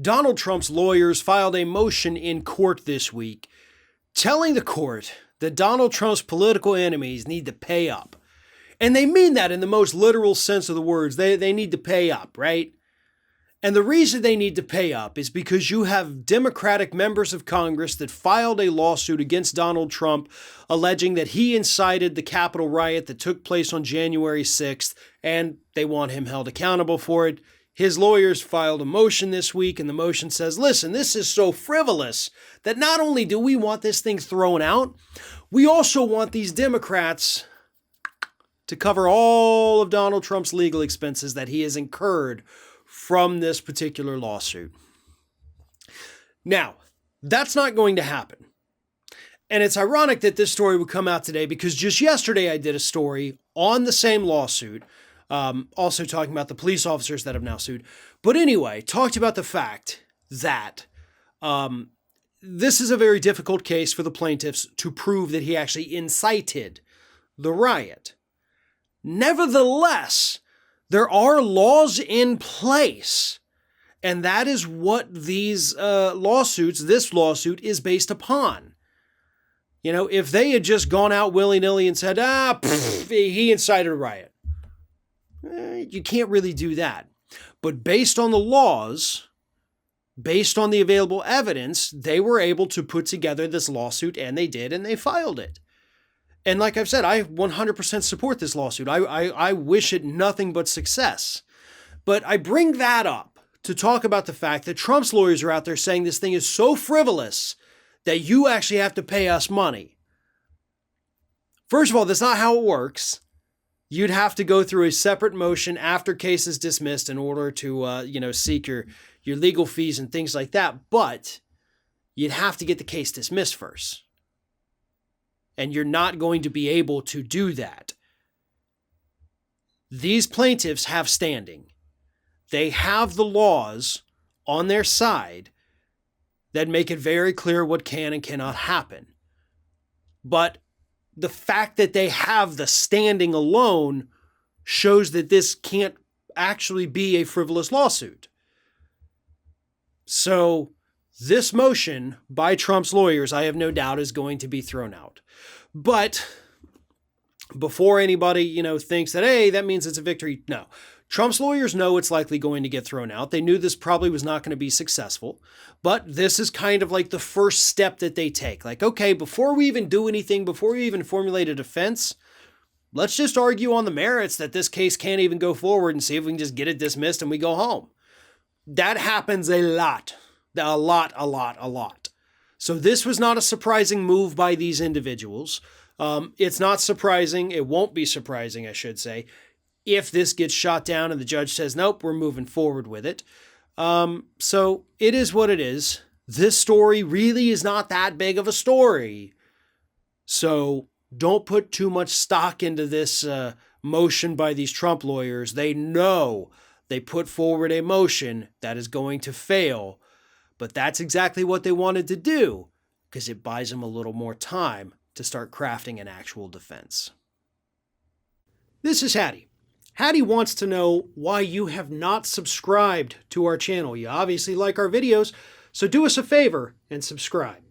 Donald Trump's lawyers filed a motion in court this week telling the court that Donald Trump's political enemies need to pay up. And they mean that in the most literal sense of the words. They need to pay up, right? And the reason they need to pay up is because you have Democratic members of Congress that filed a lawsuit against Donald Trump alleging that he incited the Capitol riot that took place on January 6th, and they want him held accountable for it. His lawyers filed a motion this week, and the motion says, listen, this is so frivolous that not only do we want this thing thrown out, we also want these Democrats to cover all of Donald Trump's legal expenses that he has incurred from this particular lawsuit. Now, that's not going to happen. And it's ironic that this story would come out today because just yesterday I did a story on the same lawsuit, also talking about the police officers that have now sued. But anyway, talked about the fact that this is a very difficult case for the plaintiffs to prove that he actually incited the riot. Nevertheless, there are laws in place, and that is what these this lawsuit is based upon. You know, if they had just gone out willy-nilly and said, he incited a riot, you can't really do that. But based on the laws, based on the available evidence, they were able to put together this lawsuit, and they did, and they filed it. And like I've said, I 100% support this lawsuit. I wish it nothing but success. But I bring that up to talk about the fact that Trump's lawyers are out there saying this thing is so frivolous that you actually have to pay us money. First of all, that's not how it works. You'd have to go through a separate motion after case is dismissed in order to seek your legal fees and things like that. But you'd have to get the case dismissed first. And you're not going to be able to do that. These plaintiffs have standing. They have the laws on their side that make it very clear what can and cannot happen. But the fact that they have the standing alone shows that this can't actually be a frivolous lawsuit. So this motion by Trump's lawyers, I have no doubt, is going to be thrown out. But before anybody, thinks that, hey, that means it's a victory, no. Trump's lawyers know it's likely going to get thrown out. They knew this probably was not going to be successful. But this is kind of like the first step that they take. Like, okay, before we even do anything, before we even formulate a defense, let's just argue on the merits that this case can't even go forward and see if we can just get it dismissed and we go home. That happens a lot. A lot. So this was not a surprising move by these individuals. It's not surprising. It won't be surprising, I should say, if this gets shot down and the judge says, nope, we're moving forward with it. So it is what it is. This story really is not that big of a story. So don't put too much stock into this motion by these Trump lawyers. They know they put forward a motion that is going to fail. But that's exactly what they wanted to do because it buys them a little more time to start crafting an actual defense. This is Hattie. Hattie wants to know why you have not subscribed to our channel. You obviously like our videos, so do us a favor and subscribe.